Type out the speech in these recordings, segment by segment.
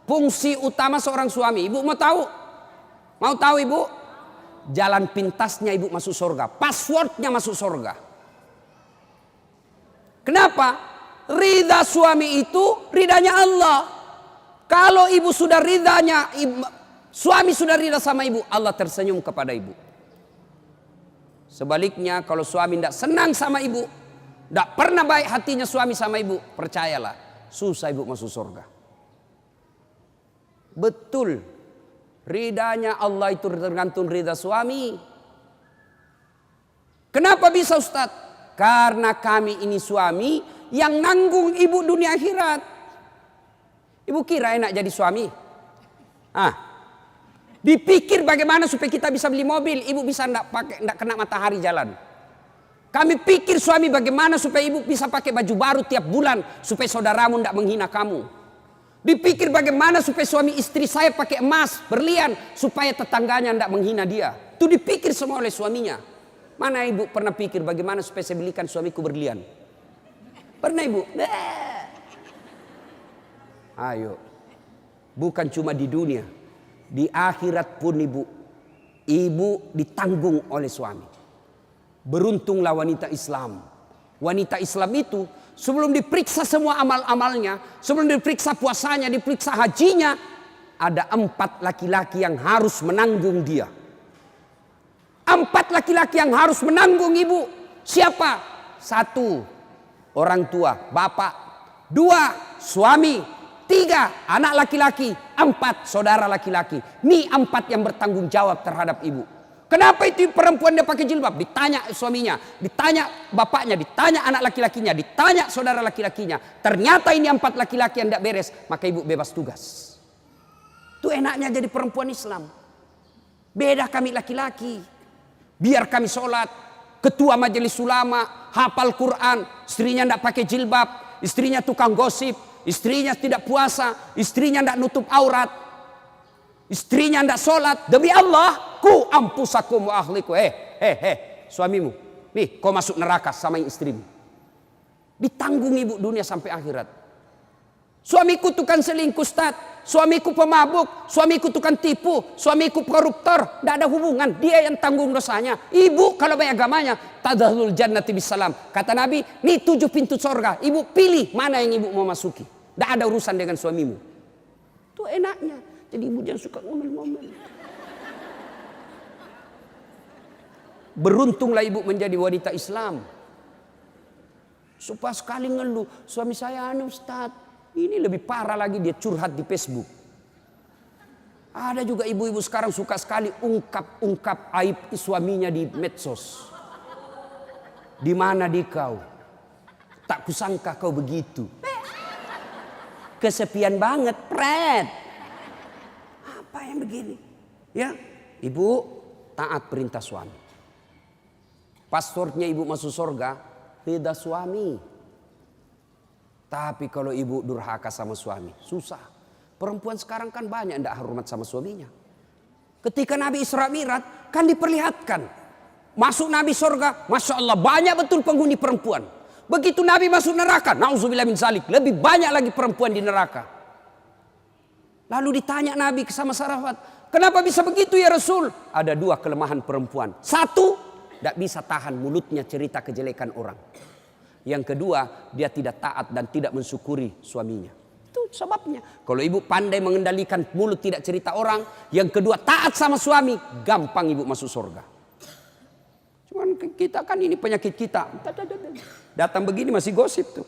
Fungsi utama seorang suami. Ibu mau tahu? Mau tahu ibu? Jalan pintasnya ibu masuk surga. Passwordnya masuk surga. Kenapa? Ridha suami itu ridhanya Allah. Kalau ibu sudah ridhanya, suami sudah ridha sama ibu, Allah tersenyum kepada ibu. Sebaliknya kalau suami tidak senang sama ibu, tidak pernah baik hatinya suami sama ibu, percayalah, susah ibu masuk surga. Betul, ridhanya Allah itu tergantung ridha suami. Kenapa bisa Ustaz? Karena kami ini suami yang nanggung ibu dunia akhirat. Ibu kira enak jadi suami? Dipikir bagaimana supaya kita bisa beli mobil, ibu bisa enggak kena matahari jalan. Kami pikir suami bagaimana supaya ibu bisa pakai baju baru tiap bulan supaya saudaramu enggak menghina kamu. Dipikir bagaimana supaya suami istri saya pakai emas, berlian supaya tetangganya enggak menghina dia. Itu dipikir semua oleh suaminya. Mana ibu pernah pikir bagaimana supaya saya belikan suamiku berlian? Pernah ibu? Ayo. Bukan cuma di dunia, di akhirat pun ibu ditanggung oleh suami. Beruntunglah wanita Islam. Wanita Islam itu sebelum diperiksa semua amal-amalnya, sebelum diperiksa puasanya, diperiksa hajinya, ada 4 laki-laki yang harus menanggung dia. 4 laki-laki yang harus menanggung ibu. Siapa? 1, orang tua, bapak. 2, suami. 3, anak laki-laki. 4, saudara laki-laki. Ini 4 yang bertanggung jawab terhadap ibu. Kenapa itu perempuan dia pakai jilbab? Ditanya suaminya, ditanya bapaknya, ditanya anak laki-lakinya, ditanya saudara laki-lakinya. Ternyata ini 4 laki-laki yang tidak beres, maka ibu bebas tugas. Itu enaknya jadi perempuan Islam. Beda kami laki-laki. Biar kami sholat, ketua majelis ulama, hafal Quran, istrinya tidak pakai jilbab, istrinya tukang gosip, istrinya tidak puasa, istrinya tidak nutup aurat, istrinya tidak sholat. Demi Allah, ku ampusakum wa ahliku. Suamimu, nih kau masuk neraka sama istrimu. Ditanggung ibu dunia sampai akhirat. Suamiku tukang selingkuh Ustaz, suamiku pemabuk, suamiku tukang tipu, suamiku koruptor. Tidak ada hubungan, dia yang tanggung dosanya. Ibu kalau baik agamanya, tadkhulul jannati bisalam. Kata Nabi, nih 7 pintu surga. Ibu pilih mana yang ibu mau masuki. Tidak ada urusan dengan suamimu. Itu enaknya. Jadi ibu jangan suka ngomel-ngomel. Beruntunglah ibu menjadi wanita Islam. Supaya sekali ngeluh, suami saya Ustaz. Ini lebih parah lagi, dia curhat di Facebook. Ada juga ibu-ibu sekarang suka sekali ungkap aib suaminya di medsos. Di mana di kau? Tak kusangka kau begitu. Kesepian banget, pret. Apa yang begini? Ya, ibu taat perintah suami. Passwordnya ibu masuk surga, ridha suami. Tapi kalau ibu durhaka sama suami, susah. Perempuan sekarang kan banyak tidak hormat sama suaminya. Ketika Nabi Isra Mi'raj kan diperlihatkan. Masuk Nabi surga, Masya Allah banyak betul penghuni perempuan. Begitu Nabi masuk neraka, na'udzubillah min zalik, lebih banyak lagi perempuan di neraka. Lalu ditanya Nabi sama sahabat, kenapa bisa begitu ya Rasul? Ada 2 kelemahan perempuan. 1, tidak bisa tahan mulutnya cerita kejelekan orang. Yang kedua, dia tidak taat dan tidak mensyukuri suaminya. Itu sebabnya. Kalau ibu pandai mengendalikan mulut tidak cerita orang. Yang kedua, taat sama suami. Gampang ibu masuk surga. Cuman kita kan ini penyakit kita. Datang begini masih gosip tuh.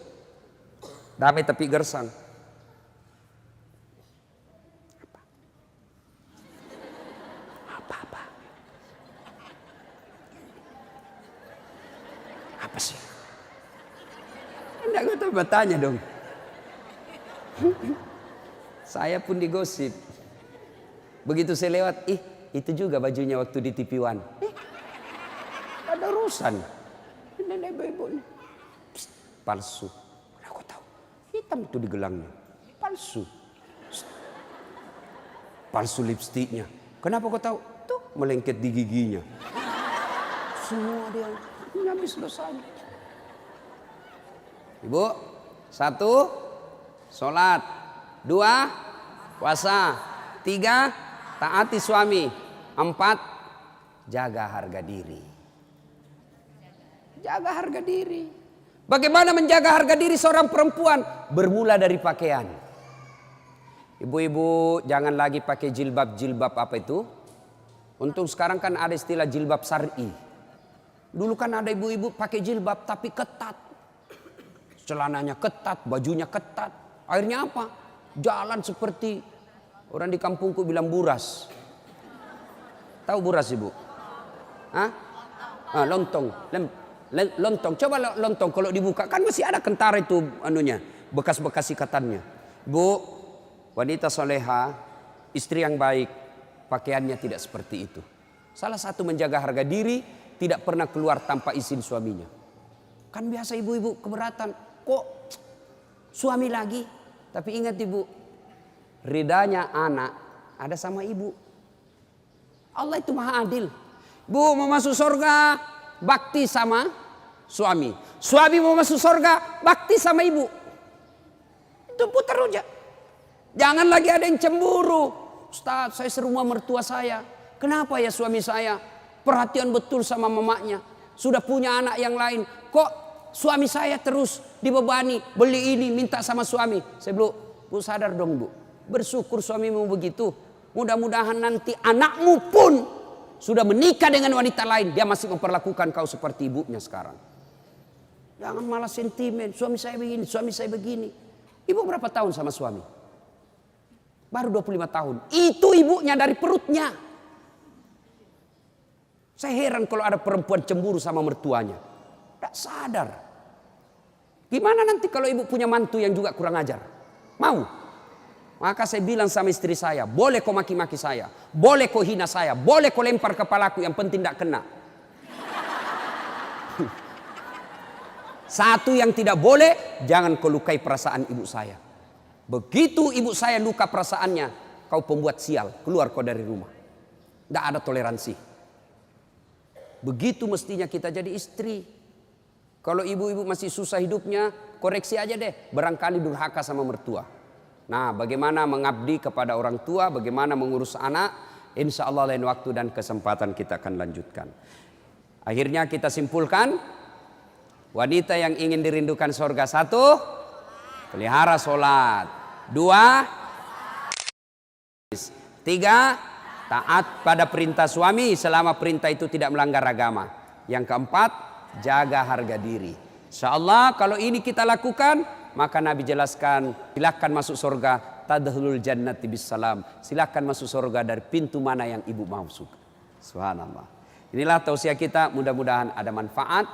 Damai tapi gersang. Apa? Apa sih? Enggak, gue tahu bertanya dong. Saya pun digosip. Begitu saya lewat, itu juga bajunya waktu di TV One. Ada urusan. Nenek ibu ini. Palsu. Aku tahu. Hitam itu di gelangnya. Palsu. Palsu lipstiknya. Kenapa kau tahu? Tuh melengket di giginya. Semua dia habis dosanya. Ibu, 1, sholat. 2, puasa. 3, taati suami. 4, jaga harga diri. Jaga harga diri. Bagaimana menjaga harga diri seorang perempuan? Bermula dari pakaian. Ibu-ibu jangan lagi pakai jilbab-jilbab apa itu. Untung sekarang kan ada istilah jilbab syar'i. Dulu kan ada ibu-ibu pakai jilbab tapi ketat. Celananya ketat, bajunya ketat. Akhirnya apa? Jalan seperti orang di kampungku bilang buras. Tahu buras ibu? Hah? Lontong. Lontong. Coba lontong kalau dibuka kan masih ada kentara itu anunya, bekas-bekas ikatannya. Bu, wanita soleha, istri yang baik, pakaiannya tidak seperti itu. Salah satu menjaga harga diri, tidak pernah keluar tanpa izin suaminya. Kan biasa ibu-ibu keberatan, kok suami lagi? Tapi ingat ibu, ridanya anak ada sama ibu. Allah itu maha adil. Bu mau masuk surga, bakti sama suami. Suami mau masuk surga, bakti sama ibu. Itu putar aja. Jangan lagi ada yang cemburu. Ustaz, saya serumah mertua saya. Kenapa ya suami saya perhatian betul sama mamanya? Sudah punya anak yang lain. Kok suami saya terus dibebani, beli ini, minta sama suami. Saya bilang, bu sadar dong bu. Bersyukur suamimu begitu. Mudah-mudahan nanti anakmu pun sudah menikah dengan wanita lain, dia masih memperlakukan kau seperti ibunya sekarang. Jangan malah sentimen, suami saya begini, suami saya begini. Ibu berapa tahun sama suami? Baru 25 tahun. Itu ibunya dari perutnya. Saya heran kalau ada perempuan cemburu sama mertuanya. Tak sadar. Gimana nanti kalau ibu punya mantu yang juga kurang ajar? Mau? Maka saya bilang sama istri saya, boleh kau maki-maki saya, boleh kau hina saya, boleh kau lempar kepalaku, yang penting tidak kena. Satu yang tidak boleh, jangan kau lukai perasaan ibu saya. Begitu ibu saya luka perasaannya, kau pembuat sial, keluar kau dari rumah. Tidak ada toleransi. Begitu mestinya kita jadi istri. Kalau ibu-ibu masih susah hidupnya, koreksi aja deh, barangkali durhaka sama mertua. Nah, bagaimana mengabdi kepada orang tua, bagaimana mengurus anak, insya Allah lain waktu dan kesempatan kita akan lanjutkan. Akhirnya kita simpulkan, wanita yang ingin dirindukan surga 1, pelihara sholat. 2, 3, taat pada perintah suami selama perintah itu tidak melanggar agama. Yang keempat, jaga harga diri. Insya Allah kalau ini kita lakukan, maka Nabi jelaskan, silakan masuk surga, tadkhulul jannati bisalam. Silakan masuk surga dari pintu mana yang ibu mau suka. Subhanallah. Inilah tausiah kita, mudah-mudahan ada manfaat.